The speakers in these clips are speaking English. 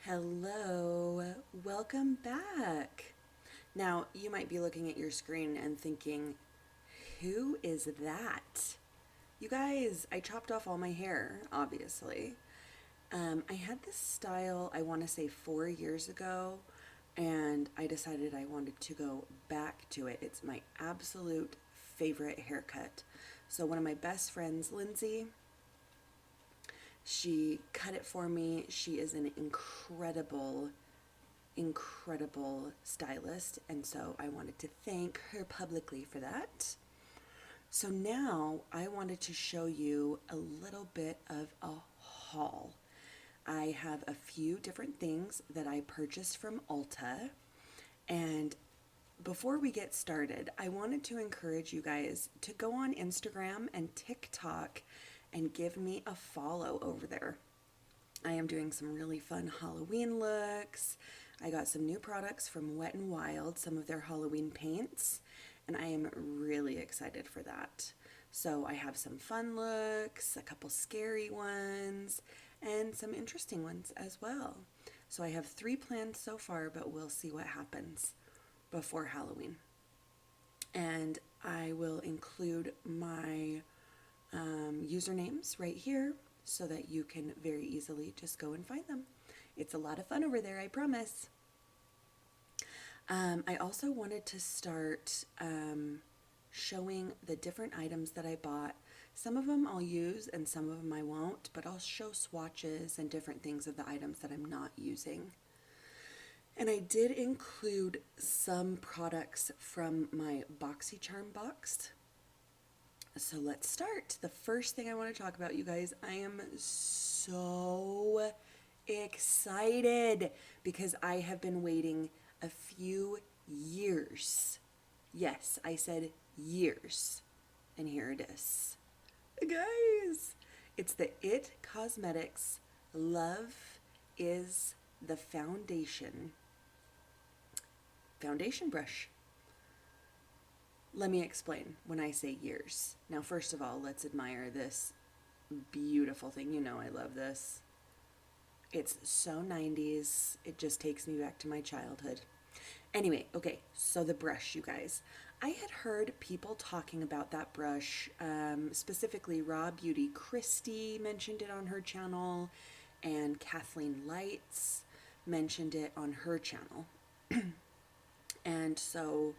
Hello, welcome back. Now, you might be looking at your screen and thinking, who is that? You guys, I chopped off all my hair, obviously. I had this style, I want to say 4 years ago, and I decided I wanted to go back to it. It's my absolute favorite haircut. So, one of my best friends, Lindsay, she cut it for me. She is an incredible stylist, and so I wanted to thank her publicly for that. So now I wanted to show you a little bit of a haul. I have a few different things that I purchased from Ulta, and before we get started, I wanted to encourage you guys to go on Instagram and TikTok and give me a follow over there. I am doing some really fun Halloween looks. I got some new products from Wet n Wild, some of their Halloween paints, and I am really excited for that. So I have some fun looks, a couple scary ones, and some interesting ones as well. So I have 3 planned so far, but we'll see what happens before Halloween. And I will include my usernames right here so that you can very easily just go and find them. It's a lot of fun over there, I promise. I also wanted to start showing the different items that I bought. Some of them I'll use and some of them I won't, but I'll show swatches and different things of the items that I'm not using. And I did include some products from my BoxyCharm box. So let's start. The first thing I want to talk about, you guys, I am so excited because I have been waiting a few years. Yes, I said years. And here it is. Guys, it's the It Cosmetics Love is the Foundation brush. Let me explain when I say years. Now, first of all, let's admire this beautiful thing. You know I love this. It's so 90s. It just takes me back to my childhood. Anyway, okay, so the brush, you guys. I had heard people talking about that brush, specifically Raw Beauty Christy mentioned it on her channel, and Kathleen Lights mentioned it on her channel. And so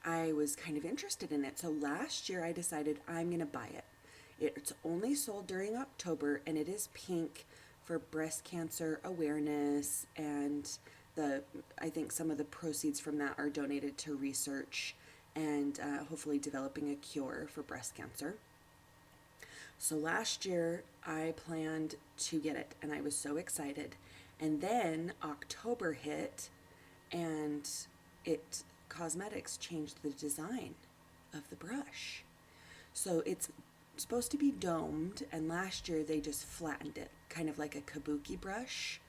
I was kind of interested in it. So last year I decided I'm going to buy it. It's only sold during October, and it is pink for breast cancer awareness, and I think some of the proceeds from that are donated to research and hopefully developing a cure for breast cancer. So last year I planned to get it, and I was so excited. And then October hit, and It Cosmetics changed the design of the brush. So it's supposed to be domed, and last year they just flattened it, kind of like a kabuki brush.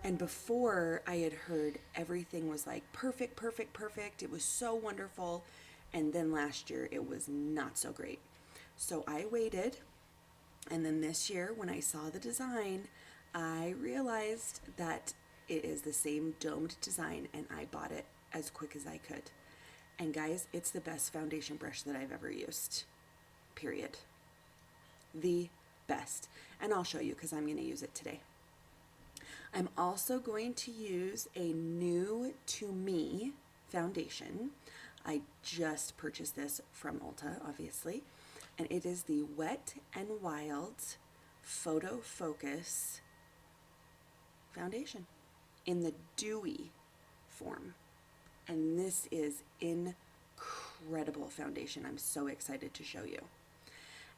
And before, I had heard everything was like perfect, perfect, perfect. It was so wonderful. And then last year it was not so great. So I waited, and then this year when I saw the design, I realized that it is the same domed design, and I bought it as quick as I could. And guys, it's the best foundation brush that I've ever used. Period. The best. And I'll show you because I'm going to use it today. I'm also going to use a new to me foundation. I just purchased this from Ulta, obviously. And it is the Wet n Wild Photo Focus foundation in the dewy form. And this is incredible foundation. I'm so excited to show you.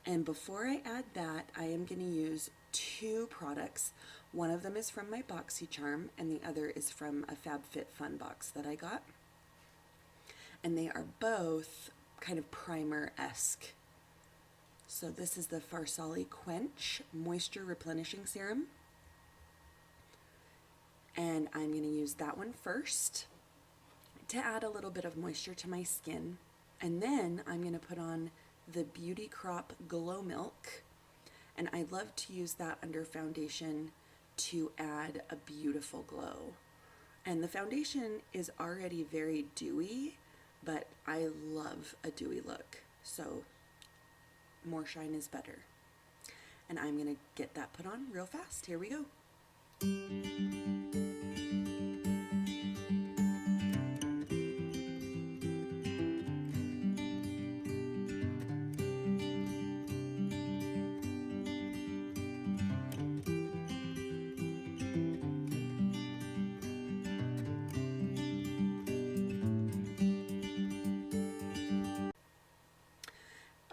And before I add that, I am going to use 2 products. One of them is from my BoxyCharm, and the other is from a FabFitFun box that I got. And they are both kind of primer-esque. So this is the Farsali Quench Moisture Replenishing Serum. And I'm going to use that one first to add a little bit of moisture to my skin. And then I'm going to put on the Beauty Crop Glow Milk. And I love to use that under foundation to add a beautiful glow. And the foundation is already very dewy, but I love a dewy look. So more shine is better. And I'm gonna get that put on real fast. Here we go.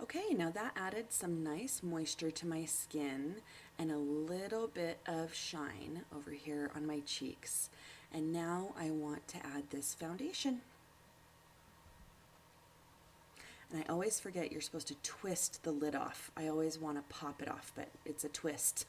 Okay, now that added some nice moisture to my skin and a little bit of shine over here on my cheeks. And now I want to add this foundation. And I always forget you're supposed to twist the lid off. I always want to pop it off, but it's a twist.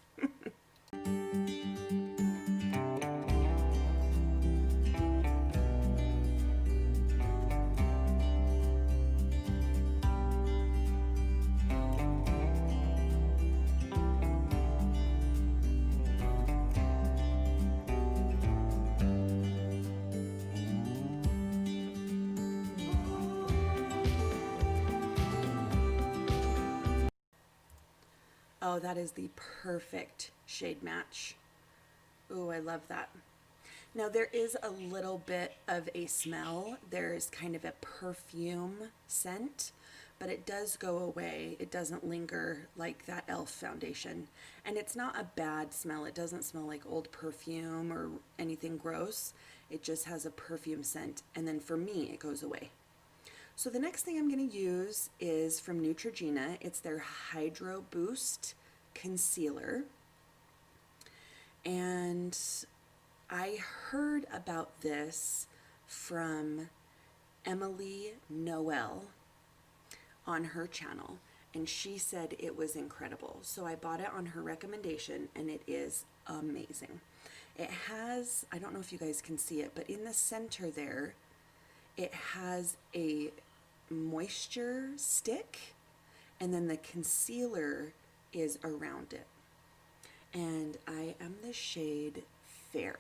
Oh, that is the perfect shade match. Ooh, I love that. Now there is a little bit of a smell. There's kind of a perfume scent, but it does go away. It doesn't linger like that e.l.f. foundation. And it's not a bad smell. It doesn't smell like old perfume or anything gross. It just has a perfume scent. And then for me, it goes away. So the next thing I'm going to use is from Neutrogena. It's their Hydro Boost Concealer. And I heard about this from Emily Noel on her channel, and she said it was incredible. So I bought it on her recommendation, and it is amazing. It has, I don't know if you guys can see it, but in the center there, it has a moisture stick, and then the concealer is around it. And I am the shade Fair.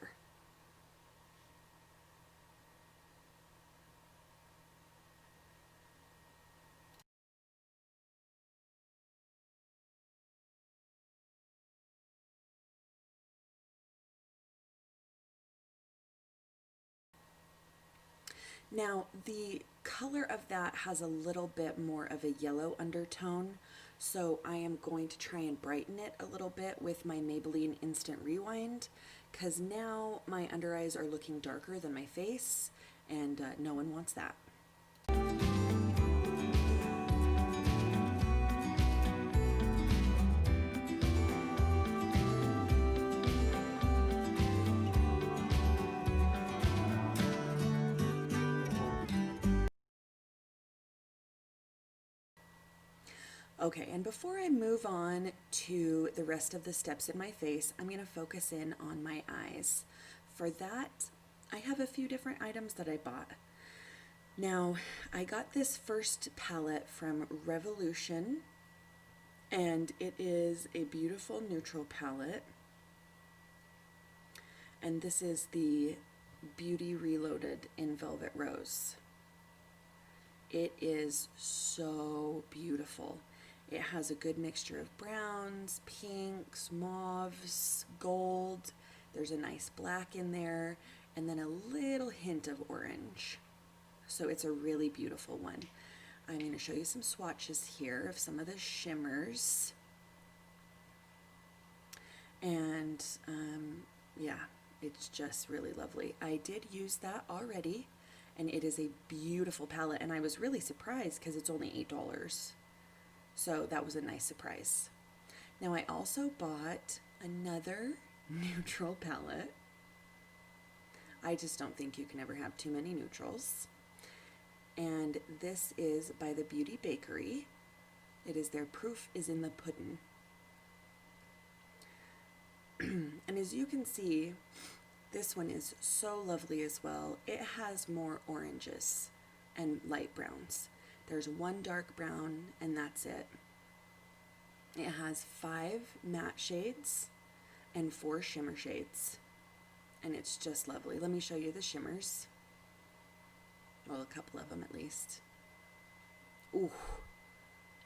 Now, the color of that has a little bit more of a yellow undertone, so I am going to try and brighten it a little bit with my Maybelline Instant Rewind, because now my under eyes are looking darker than my face, and no one wants that. Okay, and before I move on to the rest of the steps in my face, I'm going to focus in on my eyes. For that, I have a few different items that I bought. Now, I got this first palette from Revolution, and it is a beautiful neutral palette. And this is the Beauty Reloaded in Velvet Rose. It is so beautiful. It has a good mixture of browns, pinks, mauves, gold. There's a nice black in there, and then a little hint of orange. So it's a really beautiful one. I'm going to show you some swatches here of some of the shimmers. And yeah, it's just really lovely. I did use that already, and it is a beautiful palette, and I was really surprised because it's only $8. So that was a nice surprise. Now I also bought another neutral palette. I just don't think you can ever have too many neutrals. And this is by the Beauty Bakery. It is their Proof is in the Puddin'. And as you can see, this one is so lovely as well. It has more oranges and light browns. There's one dark brown, and that's it. It has 5 matte shades, and 4 shimmer shades. And it's just lovely. Let me show you the shimmers. Well, a couple of them at least. Ooh,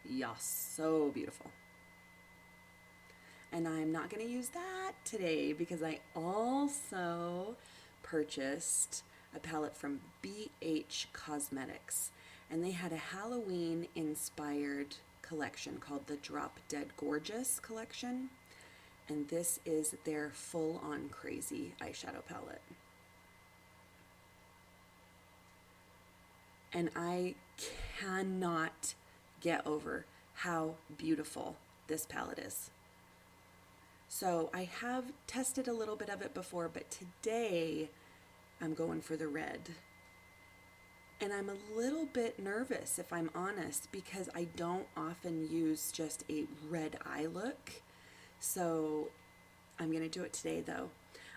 yes, so beautiful. And I'm not going to use that today because I also purchased a palette from BH Cosmetics. And they had a Halloween inspired collection called the Drop Dead Gorgeous collection. And this is their full on crazy eyeshadow palette. And I cannot get over how beautiful this palette is. So I have tested a little bit of it before, but today I'm going for the red. And I'm a little bit nervous, if I'm honest, because I don't often use just a red eye look. So I'm going to do it today though.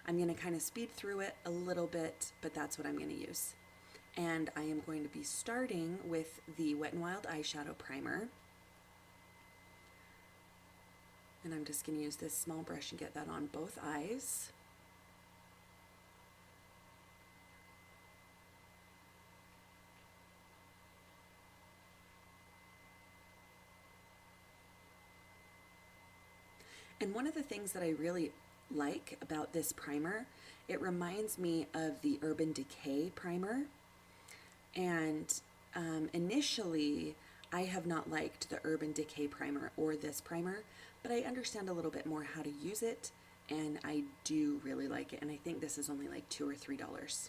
I'm going to kind of speed through it a little bit, but that's what I'm going to use. And I am going to be starting with the Wet n Wild eyeshadow primer. And I'm just going to use this small brush and get that on both eyes. And one of the things that I really like about this primer, it reminds me of the Urban Decay primer. And initially, I have not liked the Urban Decay primer or this primer, but I understand a little bit more how to use it, and I do really like it. And I think this is only like $2 or $3.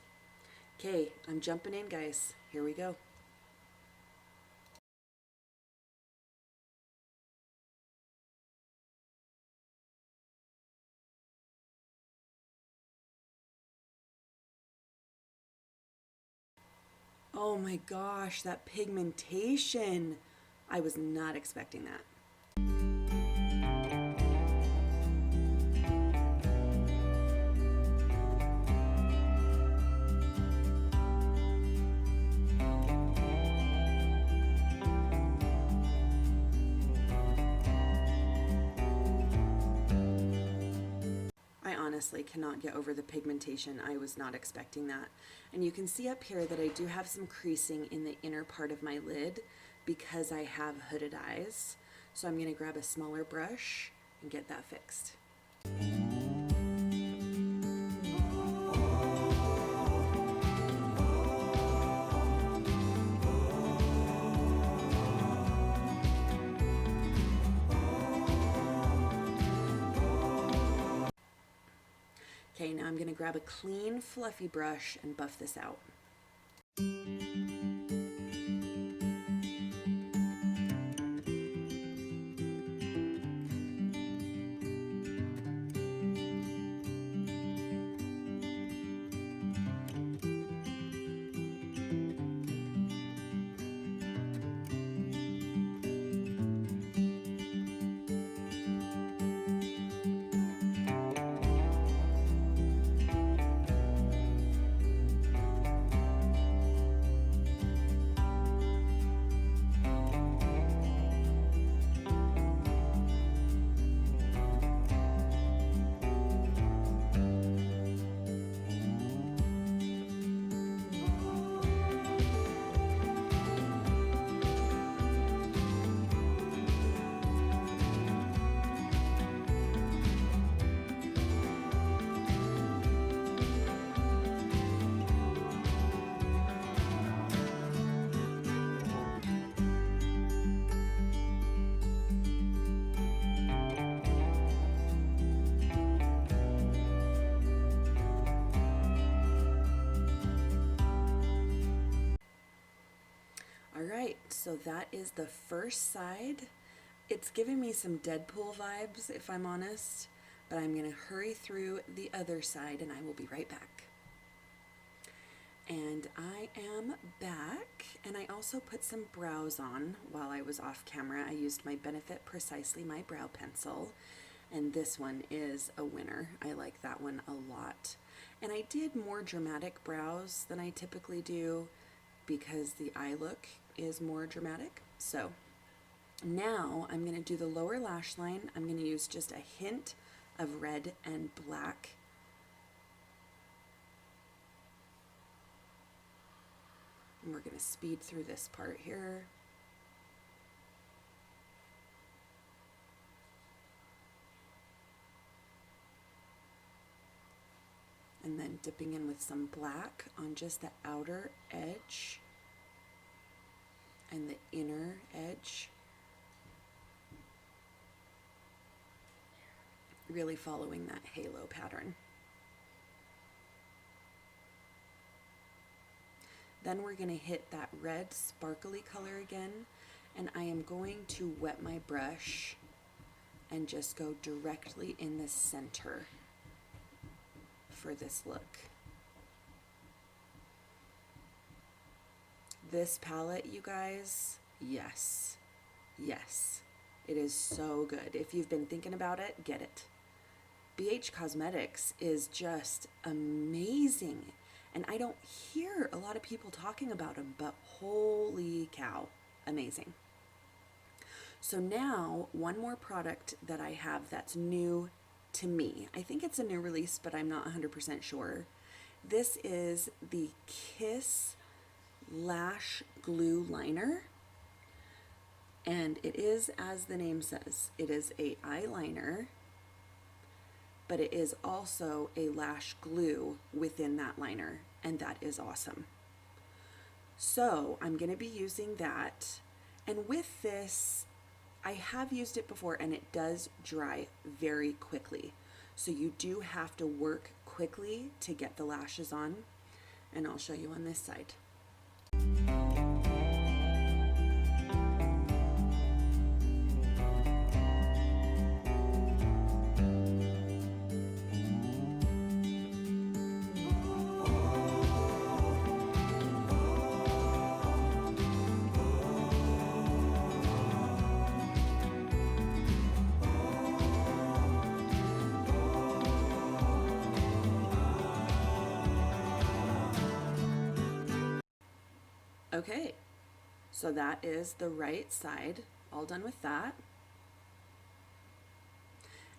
Okay, I'm jumping in, guys. Here we go. Oh my gosh, that pigmentation. I was not expecting that. I honestly cannot get over the pigmentation. I was not expecting that. And you can see up here that I do have some creasing in the inner part of my lid because I have hooded eyes. So I'm going to grab a smaller brush and get that fixed. Okay, now I'm going to grab a clean, fluffy brush and buff this out. Alright, so that is the first side. It's giving me some Deadpool vibes, if I'm honest, but I'm going to hurry through the other side and I will be right back. And I am back, and I also put some brows on while I was off camera. I used my Benefit Precisely My Brow Pencil, and this one is a winner. I like that one a lot. And I did more dramatic brows than I typically do because the eye look is more dramatic. So now I'm going to do the lower lash line. I'm going to use just a hint of red and black. And we're going to speed through this part here. And then dipping in with some black on just the outer edge and the inner edge. Really following that halo pattern. Then we're going to hit that red sparkly color again, and I am going to wet my brush and just go directly in the center for this look. This palette, you guys, yes, it is so good. If you've been thinking about it, get it. BH Cosmetics is just amazing, and I don't hear a lot of people talking about them, but holy cow, amazing. So now, one more product that I have that's new to me. I think it's a new release, but I'm not 100% sure. This is the Kiss Lash Glue Liner. And it is, as the name says, it is a eyeliner, but it is also a lash glue within that liner, and that is awesome. So I'm going to be using that. And with this, I have used it before, and it does dry very quickly. So you do have to work quickly to get the lashes on. And I'll show you on this side. Okay, so that is the right side, all done with that.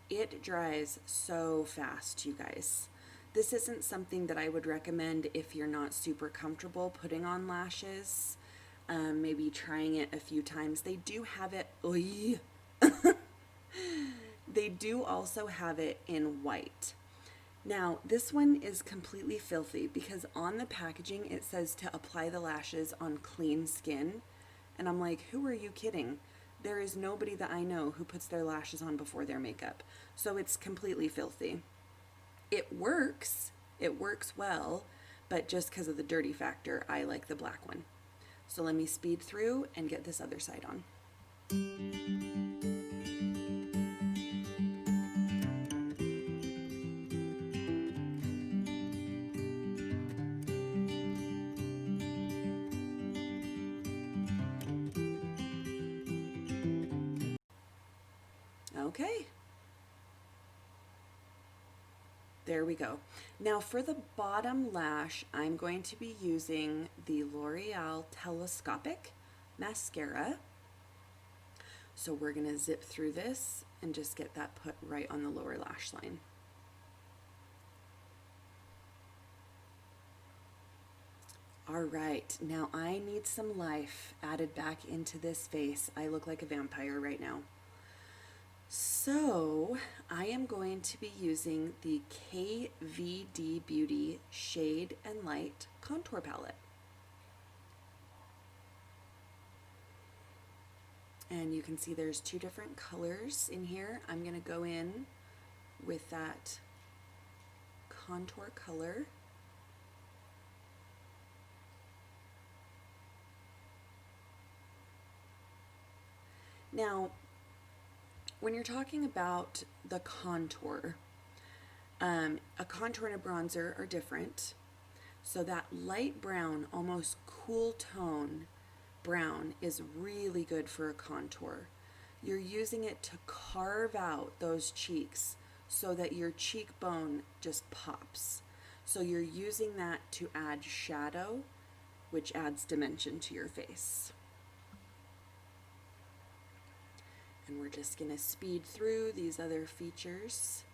It dries so fast, you guys. This isn't something that I would recommend if you're not super comfortable putting on lashes, maybe trying it a few times. They do have it, they do also have it in white. Now, this one is completely filthy because on the packaging it says to apply the lashes on clean skin. And I'm like, who are you kidding? There is nobody that I know who puts their lashes on before their makeup. So it's completely filthy. It works well, but just because of the dirty factor, I like the black one. So let me speed through and get this other side on. Okay, there we go. Now for the bottom lash, I'm going to be using the L'Oreal Telescopic Mascara. So we're going to zip through this and just get that put right on the lower lash line. All right, now I need some life added back into this face. I look like a vampire right now. So I am going to be using the KVD Beauty Shade and Light Contour Palette. And you can see there's two different colors in here. I'm going to go in with that contour color. Now, when you're talking about the contour, a contour and a bronzer are different. So that light brown, almost cool tone brown is really good for a contour. You're using it to carve out those cheeks so that your cheekbone just pops. So you're using that to add shadow, which adds dimension to your face. And we're just going to speed through these other features.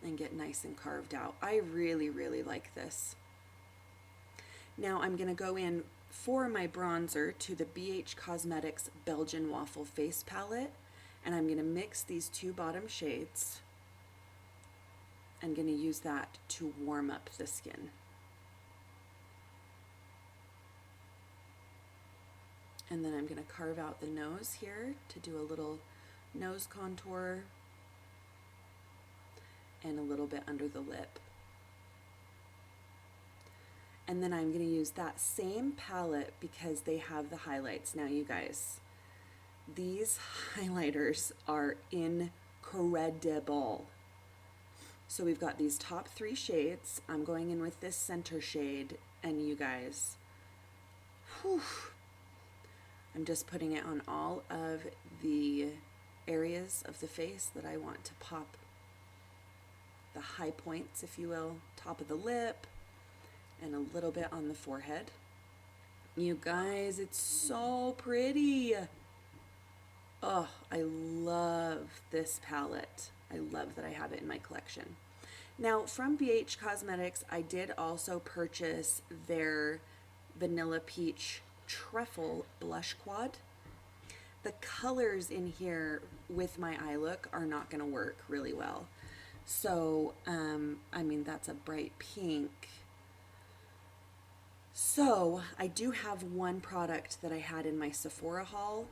and get nice and carved out. I really, really like this. Now I'm going to go in for my bronzer to the BH Cosmetics Belgian Waffle Face Palette, and I'm going to mix these two bottom shades. I'm going to use that to warm up the skin. And then I'm going to carve out the nose here to do a little nose contour and a little bit under the lip. And then I'm going to use that same palette because they have the highlights. Now you guys, these highlighters are incredible. So we've got these top 3 shades. I'm going in with this center shade, and you guys, whew, I'm just putting it on all of the areas of the face that I want to pop, the high points, if you will, top of the lip, and a little bit on the forehead. You guys, it's so pretty. Oh, I love this palette. I love that I have it in my collection. Now, from BH Cosmetics, I did also purchase their Vanilla Peach Truffle Blush Quad. The colors in here with my eye look are not going to work really well. So, I mean, that's a bright pink. So, I do have one product that I had in my Sephora haul.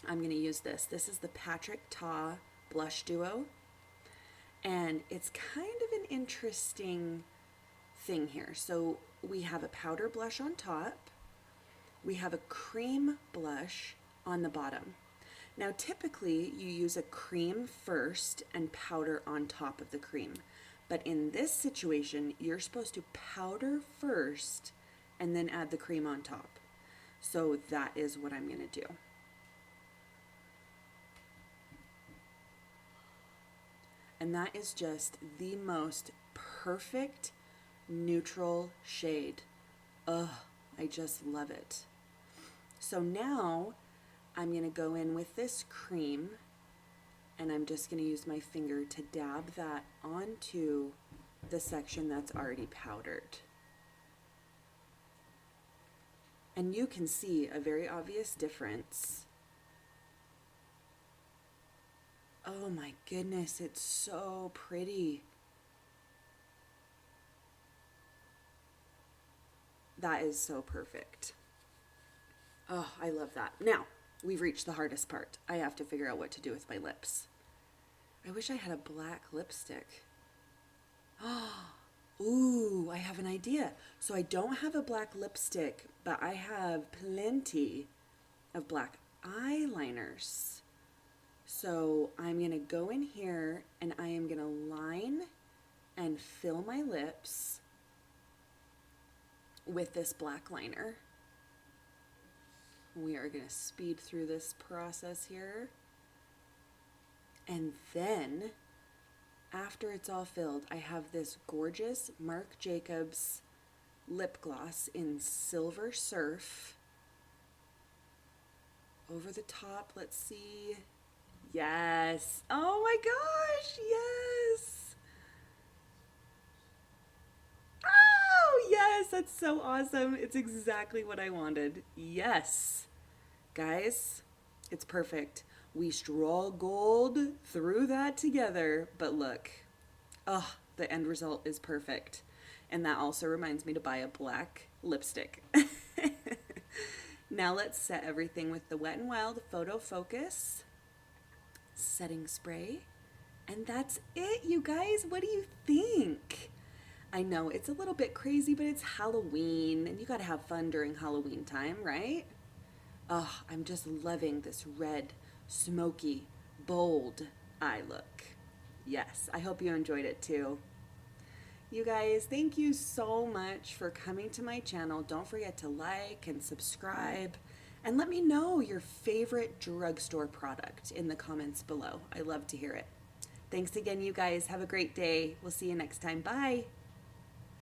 I'm going to use this. This is the Patrick Ta Blush Duo. And it's kind of an interesting thing here. So, we have a powder blush on top. We have a cream blush on the bottom. Now, typically, you use a cream first and powder on top of the cream. But in this situation, you're supposed to powder first and then add the cream on top. So that is what I'm going to do. And that is just the most perfect neutral shade. Ugh, I just love it. So now I'm going to go in with this cream, and I'm just going to use my finger to dab that onto the section that's already powdered. And you can see a very obvious difference. Oh my goodness, it's so pretty. That is so perfect. Oh, I love that. Now, we've reached the hardest part. I have to figure out what to do with my lips. I wish I had a black lipstick. Ooh, I have an idea. So I don't have a black lipstick, but I have plenty of black eyeliners. So I'm going to go in here and I am going to line and fill my lips with this black liner. We are going to speed through this process here. And then, after it's all filled, I have this gorgeous Marc Jacobs lip gloss in Silver Surf. Over the top, let's see. Yes. Oh my gosh, yes. Oh, yes, that's so awesome. It's exactly what I wanted. Yes. Guys, it's perfect. We struggled through that together, but look, oh, the end result is perfect. And that also reminds me to buy a black lipstick. Now let's set everything with the Wet n Wild Photo Focus setting spray. And that's it, you guys. What do you think? I know it's a little bit crazy, but it's Halloween, and you gotta have fun during Halloween time, right? Oh, I'm just loving this red, smoky, bold eye look. Yes, I hope you enjoyed it too. You guys, thank you so much for coming to my channel. Don't forget to like and subscribe, and let me know your favorite drugstore product in the comments below. I love to hear it. Thanks again, you guys. Have a great day. We'll see you next time. Bye.